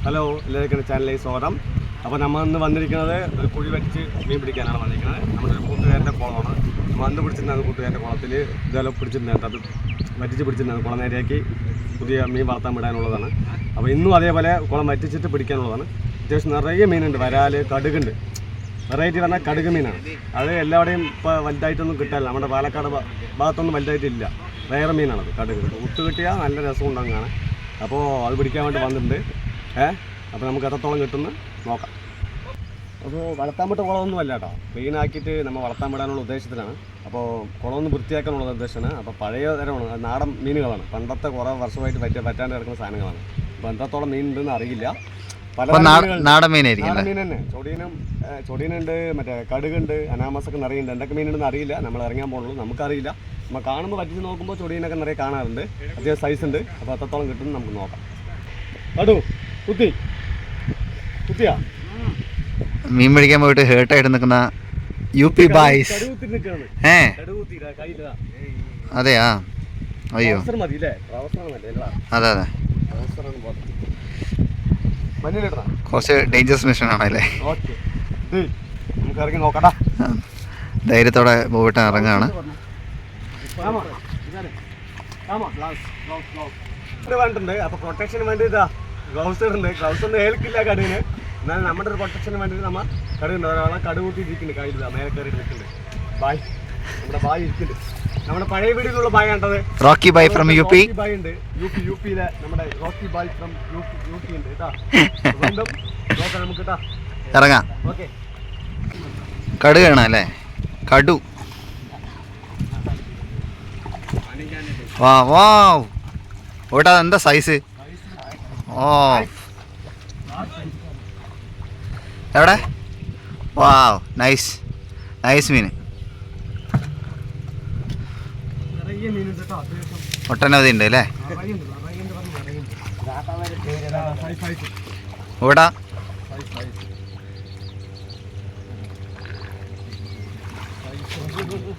Hello, എല്ലാവർക്കും ചാനലിലേക്ക് സ്വാഗതം. അപ്പോൾ നമ്മൾ ഇന്ന് വന്നിരിക്കുന്നത് ഒരു കുഴി വറ്റിച്ച് മീൻ പിടിക്കാനാണ് വന്നിരിക്കുന്നത്. നമ്മുടെ ഒരു കൂട്ടുകാരൻ്റെ കുളമാണ്. വന്ന് പിടിച്ചിരുന്നത് കൂട്ടുകാരൻ്റെ കുളത്തിൽ ഇതെല്ലാം പിടിച്ചിരുന്നത്, അത് വറ്റിച്ച് പിടിച്ചിരുന്നത് കുളം നേരെയാക്കി പുതിയ മീൻ വളർത്താൻ വിടാനുള്ളതാണ്. അപ്പോൾ ഇന്നും അതേപോലെ കുളം വറ്റിച്ചിട്ട് പിടിക്കാനുള്ളതാണ്. അത്യാവശ്യം നിറയെ മീനുണ്ട്, വരാൽ, കടുകുണ്ട്. വെറൈറ്റി പറഞ്ഞാൽ കടുക് മീനാണ്. അത് എല്ലാവരുടെയും ഇപ്പോൾ വലുതായിട്ടൊന്നും കിട്ടാനില്ല. നമ്മുടെ പാലക്കാട് ഭാഗത്തൊന്നും വലുതായിട്ടില്ല. വേറെ മീനാണത്, കടുക്. ഒത്തു കിട്ടിയാൽ നല്ല രസമുണ്ടാകും കാണാൻ. അപ്പോൾ അത് പിടിക്കാൻ വേണ്ടി വന്നിട്ടുണ്ട്. അപ്പോൾ നമുക്ക് എത്രത്തോളം കിട്ടുമെന്ന് നോക്കാം. അപ്പോൾ വളർത്താൻ വിട്ട കുളമൊന്നും അല്ല കേട്ടോ, ക്ലീനാക്കിയിട്ട് നമ്മൾ വളർത്താൻ വിടാനുള്ള ഉദ്ദേശത്തിലാണ്. അപ്പോൾ കുളമൊന്ന് വൃത്തിയാക്കാനുള്ള ഉദ്ദേശമാണ്. അപ്പോൾ പഴയ തരമാണ്, നാടൻ മീനുകളാണ്. പണ്ടത്തെ കുറേ വർഷമായിട്ട് പറ്റാണ്ട് കിടക്കുന്ന സാധനങ്ങളാണ്. അപ്പോൾ എത്രത്തോളം മീൻ ഉണ്ടെന്ന് അറിയില്ല. പല നാടൻ മീനായിരിക്കും. മീൻ തന്നെ, ചൊടീനുണ്ട്, മറ്റേ കടുകുണ്ട്, അനാമസൊക്കെ നിറയുണ്ട്. എന്തൊക്കെ മീനുണ്ടെന്ന് അറിയില്ല. നമ്മൾ ഇറങ്ങാൻ പോകുള്ളൂ, നമുക്കറിയില്ല. നമ്മൾ കാണുമ്പോൾ പറ്റിച്ച് നോക്കുമ്പോൾ ചൊടീനൊക്കെ നിറയെ കാണാറുണ്ട്. അത്യാവശ്യം സൈസ് ഉണ്ട്. അപ്പോൾ എത്രത്തോളം കിട്ടുമെന്ന് നമുക്ക് നോക്കാം. കടു കുത്തിയാ മീൻ പിടിക്കാൻ പോയിട്ട് ഹേർട്ടായിട്ട് നിൽക്കുന്ന UP ബോയ്സ്. അതെയാ, അയ്യോ അതെ അതെ, കുറച്ച് ഡേഞ്ചറസ് മിഷൻ ആണല്ലേ. നമുക്ക് ഇറങ്ങി നോക്കട്ടാ. ധൈര്യത്തോടെ പോയിട്ട് ഇറങ്ങാണ്. വേണ്ടിട്ടുണ്ട്. അപ്പോൾ പ്രൊട്ടക്ഷന് വേണ്ടി ഗ്ലൗസ് ഉണ്ട്. ഗ്ലൗസ് ഒന്നും ഏൽക്കില്ല കടുവിന്. എന്നാൽ നമ്മുടെ ഒരു പ്രൊട്ടക്ഷന് വേണ്ടിയിട്ട് നമ്മൾ കടുവുണ്ട്. ഒരാളെ കടുകൂട്ടി ഇരിക്കുന്നുണ്ട്, കയ്യില്ല, മേലെ കയറി ഇരിക്കുന്നുണ്ട്. ബായ്, നമ്മുടെ ബായ് ഇരിക്കുന്നുണ്ട്. നമ്മുടെ പഴയ വീടിലുള്ള ബായ് കണ്ടത്, റോക്കി ബായ് ഫ്രം UP. ബായ് ഉണ്ട്, യുപിയിലെ നമ്മുടെ റോക്കി ബായ് ഫ്രം UP ഉണ്ട് കേട്ടോ. വീണ്ടും നോക്കാം നമുക്ക് കേട്ടോ, ഇറങ്ങാം. ഓക്കെ. കടു വേണം അല്ലേ, കടു. വാ വാ, ഓട്ടാ എന്താ സൈസ്. ഓ, എവിടെ? വാവ്, നൈസ് നൈസ് മീൻ. ഒട്ടനവധി ഉണ്ട് അല്ലേ. ഓടാ,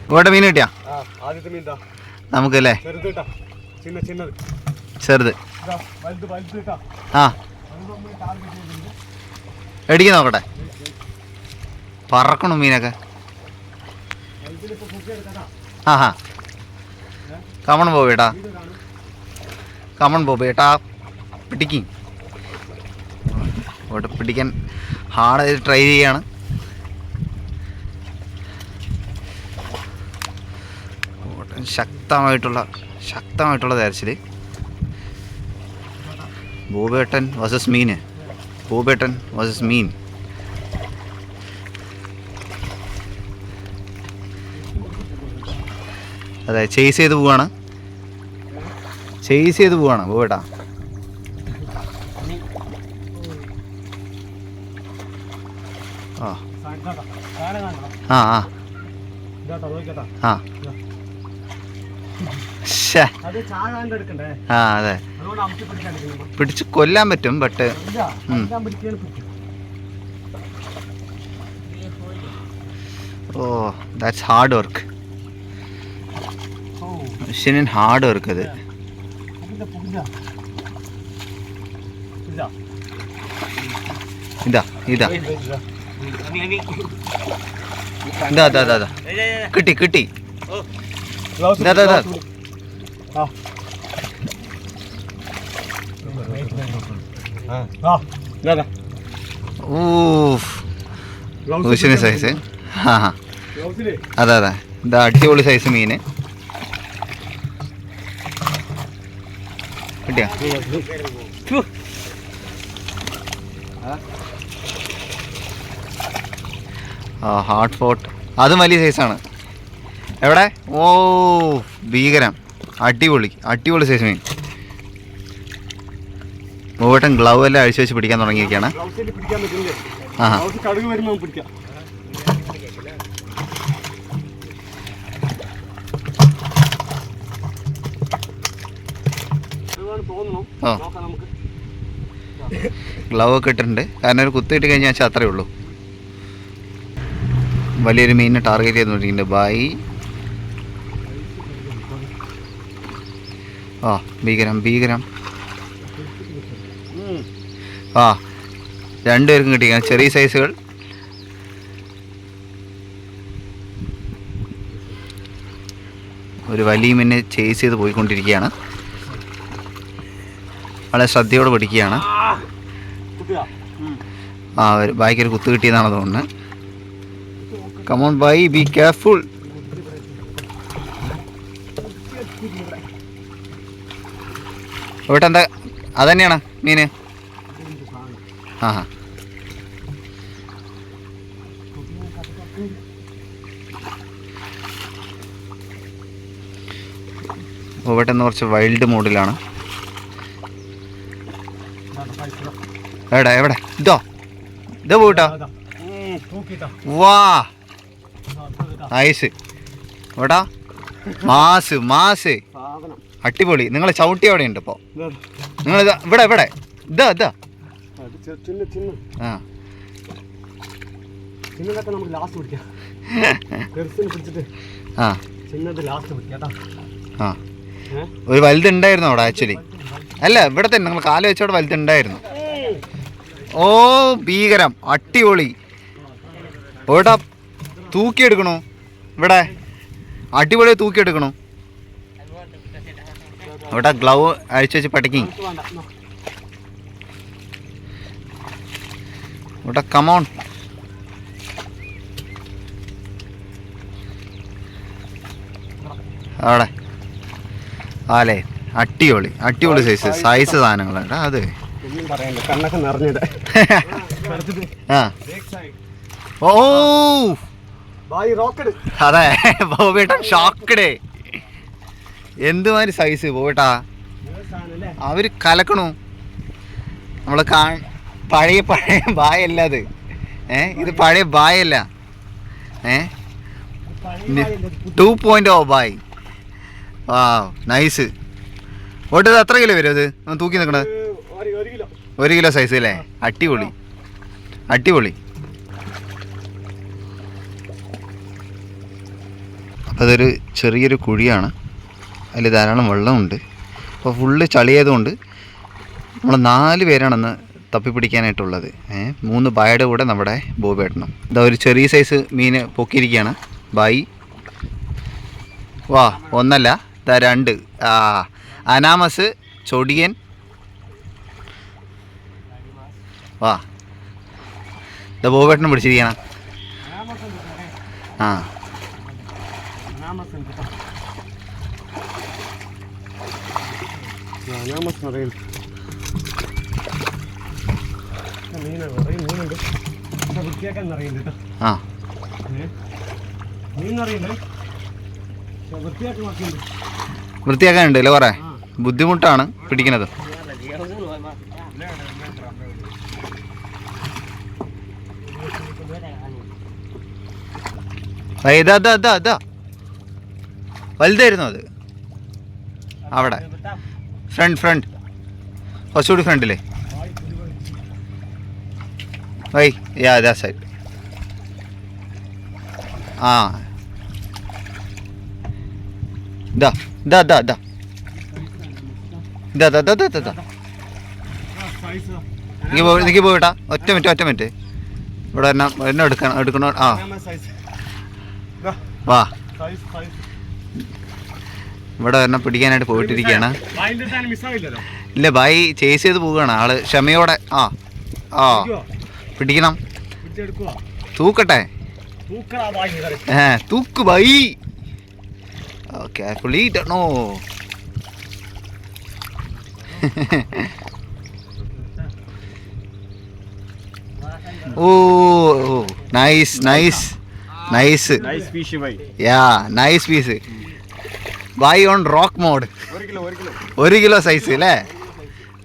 ഇവിടെ മീൻ കിട്ടിയാ നമുക്കല്ലേ. ചെറുത് ആ, എടിക്ക് നോക്കട്ടെ. പറക്കണു മീനൊക്കെ. ആ ഹാ, കമൺ ബോബേട്ടാ, കമൺ ബോബേട്ടാ, പിടിക്കും. ഇവിടെ പിടിക്കാൻ ഹാർഡ് ട്രൈ ചെയ്യാണ്. ശക്തമായിട്ടുള്ള തെരച്ചിൽ. ബോബേട്ടൻ വേഴ്സസ് മീൻ, ബോബേട്ടൻ വേഴ്സസ് മീൻ. അതെ, ചേസ് ചെയ്ത് പോവാണ് ബോബേട്ടാ. ആ ആ ആ ആ, ആ അതെ, പിടിച്ച് കൊല്ലാൻ പറ്റും. But oh, that's hard work. മനുഷ്യന് ഹാർഡ് വർക്ക് അത്. ഇതാ ഇതാ ഇതാ ഇതാ ഇതാ, കിട്ടി. ഇതാ ഇതാ ഇതാ. സൈസ്. ആ ഹാ, അതെ അതെ, ഇതാ അടിപൊളി സൈസ് മീന് കിട്ടിയാ. ആ, ഹാർട്ട് ഫോട്ട്, അതും വലിയ സൈസാണ്. എവിടെ? ഓ, ഭീകരം, അടിപൊളി സൈസ് മീൻ. മൂവട്ടൻ ഗ്ലൗ എല്ലാം അഴിച്ചു വെച്ച് പിടിക്കാൻ തുടങ്ങിയിരിക്കുകയാണ്. ആ, ഗ്ലൗ ഒക്കെ ഇട്ടിട്ടുണ്ട്. കാരണം ഒരു കുത്തിയിട്ട് കഴിഞ്ഞാൽ വെച്ചാൽ അത്രയേ ഉള്ളൂ. വലിയൊരു മീനിനെ ടാർഗറ്റ് ചെയ്തുകൊണ്ടിരിക്കുന്നുണ്ട് ബായി. ആ, ഭീകരം. ആ രണ്ടുപേർക്കും കിട്ടിയ ചെറിയ സൈസുകൾ. ഒരു വലിയ മീനെ ചേസ് ചെയ്ത് പോയിക്കൊണ്ടിരിക്കുകയാണ്. വളരെ ശ്രദ്ധയോടെ പിടിക്കുകയാണ്. ആ ബായിക്കൊരു കുത്ത് കിട്ടിയതാണ് തോന്നുന്നത്. Come on bhai, be careful. ഇവിടെ എന്താ അതന്നെയാണ് മീന്? ആ ഇവിടെ നിന്ന് കുറച്ച് വൈൽഡ് മോഡിലാണ്. എവിടെ എവിടെ? ഇതോ പോയിട്ടോ. വാ നൈസ്. എവിടാ? മാസ് അടിപൊളി. നിങ്ങൾ ചവിട്ടി അവിടെ ഉണ്ട് ഇപ്പോൾ. നിങ്ങൾ ഇവിടെ ഇതാ ആ ആ ഒരു വലുതുണ്ടായിരുന്നു അവിടെ ആക്ച്വലി. അല്ല ഇവിടെ തന്നെ നിങ്ങൾ കാല് വെച്ചവിടെ വലുതുണ്ടായിരുന്നു. ഓ ഭീകരം, അടിപൊളി. ഓടാ തൂക്കിയെടുക്കണു ഇവിടെ, അടിപൊളി തൂക്കിയെടുക്കണു. ഇവിടെ ഗ്ലൗ അഴിച്ചു വെച്ച് പഠിക്കും. ഇവിടെ കമോൺ. അവിടെ ആലേ അടിപൊളി സൈസ് സാധനങ്ങളാണ് അത്. ആ ഓ അതെ ബോബേട്ടാ ഷോക്കഡേ. എന്തുമാതിരി സൈസ് ബോബേട്ടാ, അവര് കലക്കണു. നമ്മള് പഴയ ബായല്ല അത്. ഇത് പഴയ ബായല്ല. 2.0 ബായ്. ആ നൈസ്. ഓട്ടത് എത്ര കിലോ വരും അത് തൂക്കി നിൽക്കണത്? 1 കിലോ സൈസ് അല്ലേ? അടിപൊളി. അപ്പോൾ അതൊരു ചെറിയൊരു കുഴിയാണ്. അതിൽ ധാരാളം വെള്ളമുണ്ട്. അപ്പോൾ ഫുള്ള് ചളിയായതുകൊണ്ട് നമ്മൾ 4 പേരാണെന്ന് തപ്പിപ്പിടിക്കാനായിട്ടുള്ളത്. 3 ബായുടെ കൂടെ നമ്മുടെ ബോബേട്ടനും. ഇതാ ഒരു ചെറിയ സൈസ് മീൻ പൊക്കിയിരിക്കുകയാണ് ബായി. വാ 1 അല്ല, ഇതാ 2. ആ അനാമസ്, ചൊടിയൻ. വാ ഇതാ ബോബേട്ടനും പിടിച്ചിരിക്കണം. ആ ആ വൃത്തിയാക്കാനുണ്ടല്ലേ കുറേ. ബുദ്ധിമുട്ടാണ് പിടിക്കുന്നത്. ഇതാ വലുതായിരുന്നു അത്. അവിടെ ഫ്രണ്ട് കുറച്ചുകൂടി ഫ്രണ്ടില്ലേ? വൈ യാ ദാ സൈഡ്. ആ ഇതാ എനിക്ക് പോയിട്ടാ. ഒറ്റ മിനിറ്റ് ഇവിടെ എന്നെ എടുക്കണോ? ആ വാ ഇവിടെ ഒരെണ്ണം പിടിക്കാനായിട്ട് പോയിട്ടിരിക്കുകയാണ്. ഇല്ല ബായി ചേസ് ചെയ്ത് പോവുകയാണ് ആള് ക്ഷമയോടെ. ആ പിടിക്കണം. തൂക്കട്ടെ. തൂക്ക് ബായി. Carefully no. Oh nice ya nice piece. ബായി on rock mode. 1 kilo size അല്ലേ?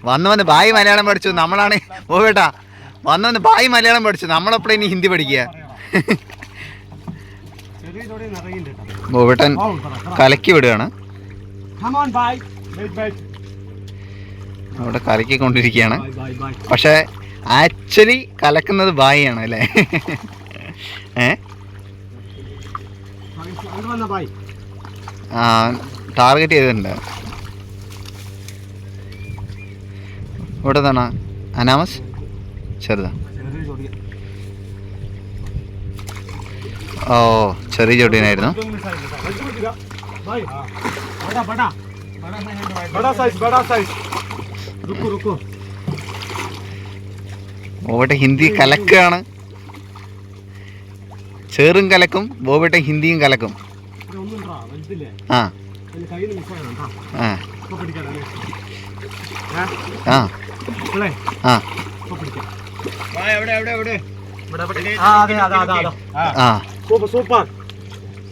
വന്ന് ബായി മലയാളം പഠിച്ചു. നമ്മളാണ് ബോബേട്ടാ വന്ന് ബായി മലയാളം പഠിച്ചു. നമ്മളെപ്പോഴും ഇനി ഹിന്ദി പഠിക്കുക. ബോബേട്ടൻ കലക്കി വിടുകയാണ്. അവിടെ കലക്കിക്കൊണ്ടിരിക്കുകയാണ്. പക്ഷെ ആക്ച്വലി കലക്കുന്നത് ബായിയാണ് അല്ലേ? ടാർഗറ്റ് ചെയ്തിട്ടുണ്ട്. ഇവിടെ തന്നെ അനാമസ് ചെറുതാ. ചെറിയ ചൊടിയ. ഓ ചെറിയ ചൊടിയനായിരുന്നു. ഇതൊന്നും മിസ്സായില്ല കേട്ടോ. വലിച്ചു പിടിക്കുക. ഭായ്. ബടാ ബടാ. ബടാ സൈസ് ബടാ സൈസ്. റുക്കു റുക്കു. ബോബേട്ടൻ ഹിന്ദി കലക്കാണ്. ചേറും കലക്കും, ബോബേട്ടൻ ഹിന്ദിയും കലക്കും. ഒന്നുണ്ടാ വലുതില്ലേ? ആ കയ്യിൽ നിന്ന് മിസ്സായതാ. ആ ഇപ്പൊ പിടിക്കാം. ആ ആ ആ സൂപ്പർ.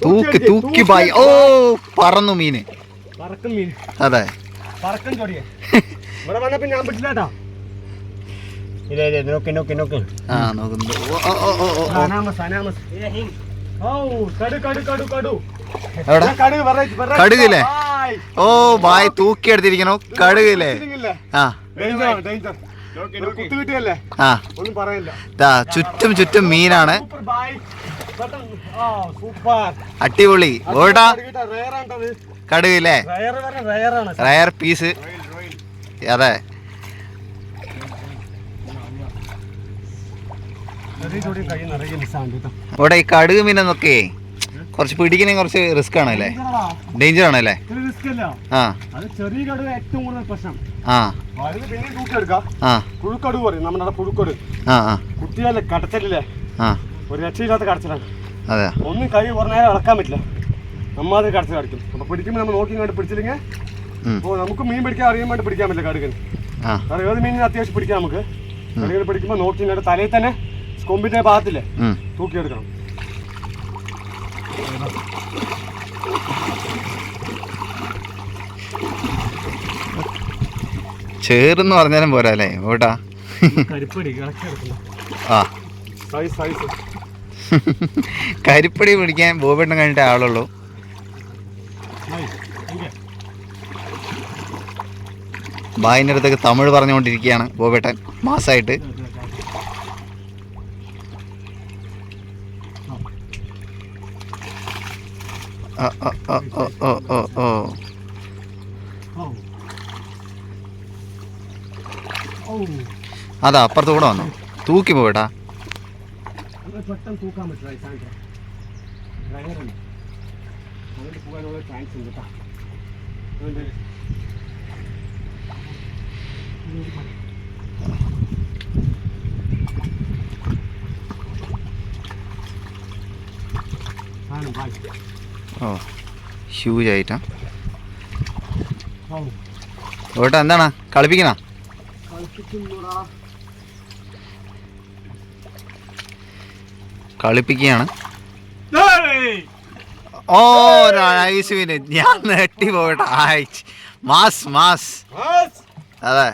തൂക്കി തൂക്കി ബായ്. ഓ പറന്നു മീന്. പറക്കും മീൻ. അതെ പറക്കും ചൊടിയെ. ഇവിടെ വന്നപ്പോ ഞാൻ പിടിച്ചില്ലാട്ടാ. ഇല്ല ഇല്ല നോക്കി നോക്കി നോക്കി. ആ നോക്കുന്നു. കടുകില്ലേ? ഓ ബായ് തൂക്കി എടുത്തിരിക്കണോ കടുകില്ലേ? ആ ആ ഒന്നും പറയില്ല. ചുറ്റും ചുറ്റും മീനാണ്. സൂപ്പർ അടിപൊളി. ഓടാ കടുകില്ലേ? റയറാണ്. Rare piece. അതെ ഇവിടെ ഈ കടുക് മീനെന്നൊക്കെ കുറച്ച് പിടിക്കണേ കുറച്ച് റിസ്ക് ആണ് അല്ലേ? ഡേഞ്ചർ ആണല്ലേ? ആ ചെറിയ കടുവ ഏറ്റവും കൂടുതൽ പ്രശ്നം. ആ പിന്നെ തൂക്കിയെടുക്കാം. ആ പുഴുക്കടുവ് പറയും നമ്മുടെ പുഴുക്കട്. ആ ആ കുട്ടിയല്ലേ കടച്ചലില്ലേ? ആ ഒരു രക്ഷയില്ലാത്ത കടച്ചിലാണ്. അതെ ഒന്നും കൈ കുറേ നേരം ഇളക്കാൻ പറ്റില്ല. നമ്മാതിരി കടച്ചിൽ കടിക്കും. അപ്പൊ പിടിക്കുമ്പോൾ നമ്മൾ നോക്കി കണ്ട് പിടിച്ചില്ലെങ്കിൽ അപ്പോൾ നമുക്ക് മീൻ പിടിക്കാൻ അറിയാൻ വേണ്ടി പിടിക്കാൻ പറ്റില്ല കടുകൻ. കാരണം ഏത് മീനിന് അത്യാവശ്യം പിടിക്കാം നമുക്ക്. കടുകൻ പിടിക്കുമ്പോൾ നോക്കി കണ്ട് തലയിൽ തന്നെ കൊമ്പിന്റെ ഭാഗത്തില്ലേ തൂക്കിയെടുക്കണം. ചേർന്ന് പറഞ്ഞാലും പോരാ അല്ലേ ഓട്ടാ? കരിപ്പടി ആ സൈസ് സൈസ്. കരിപ്പടി പിടിക്കാൻ ബോബേട്ടൻ കഴിഞ്ഞിട്ടേ ആളുള്ളൂ. ബായിൻ്റെ അടുത്തൊക്കെ തമിഴ് പറഞ്ഞുകൊണ്ടിരിക്കുകയാണ് ബോബേട്ടൻ മാസമായിട്ട്. അതാ അപ്പുറത്ത് കൂടെ വന്നു തൂക്കി പോകട്ടാ. പെട്ടെന്ന് തൂക്കാൻ പറ്റില്ല. പോകാനുള്ള ചാൻസ് ഉണ്ട് കേട്ടോ. ഓ ഹ്യൂജ് ആയിട്ടാ. ഓട്ടാ എന്താണ് കളിപ്പിക്കണ? കളിപ്പിക്കുകയാണ്. ഓ നൈസ് മീന്. ഞാൻ നെട്ടി പോകട്ടെ. Mass mass. അതെ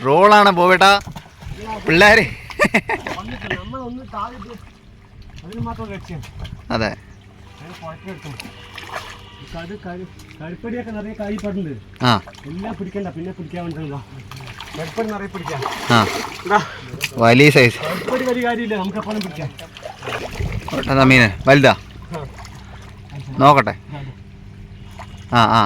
റോളാണ് പോവേട്ടാ പിള്ളേര്. അതെ കരിപ്പടിയൊക്കെ നിറയെ കായിട്ടുണ്ട്. ആ എല്ലാം പിടിക്കണ്ട പിന്നെ പിടിക്കാൻ വേണ്ടിട്ടാ. കരിപ്പടി നിറയെ പിടിക്കാം. ആ വലിയ സൈസ് കരിപ്പടി വലിയ കാര്യമില്ല, നമുക്ക് എപ്പോഴും പിടിക്കാം. മീന് വലുതാ നോക്കട്ടെ. ആ ആ